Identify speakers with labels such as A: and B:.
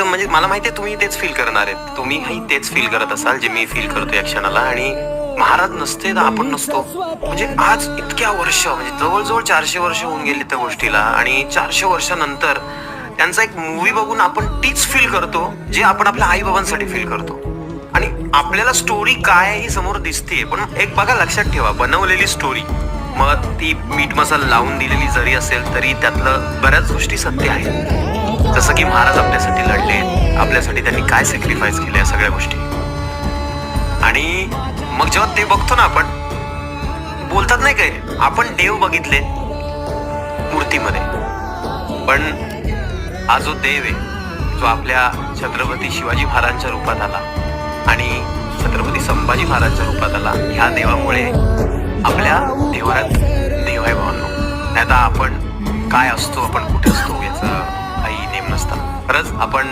A: म्हणजे मला माहितीये तुम्ही तेच फील करणार आहेत, तुम्हीही तेच फील करत असाल जे मी फील करतो या क्षणाला. आणि महाराज नसते तर आपण नसतो. म्हणजे आज इतक्या वर्ष, म्हणजे जवळजवळ 400 वर्ष होऊन गेली त्या गोष्टीला, आणि 400 वर्षानंतर त्यांचा एक मूवी बघून आपण तीच फील करतो जे आपण आपल्या आई बाबांसाठी फील करतो. आणि आपल्याला स्टोरी काय ही समोर दिसते, पण एक बघा, लक्षात ठेवा, बनवलेली स्टोरी, मग ती मीठ मसाला लावून दिलेली जरी असेल तरी त्यातलं बऱ्याच गोष्टी सत्य आहेत. जसं की महाराज आपल्यासाठी लढले, आपल्यासाठी त्यांनी काय सॅक्रिफाईस केले, या सगळ्या गोष्टी. आणि मग जेव्हा ते बघतो ना आपण, बोलतात नाही काय, आपण देव बघितले मूर्तीमध्ये, पण हा जो देव आहे, जो आपल्या छत्रपती शिवाजी महाराजांच्या रूपात आला आणि छत्रपती संभाजी महाराजांच्या रूपात आला, ह्या देवामुळे आपल्या देवरात देव आहे भावांनो. नाही तर आपण काय असतो, आपण कुठे असतो याचा काही नेम नसता. खरंच आपण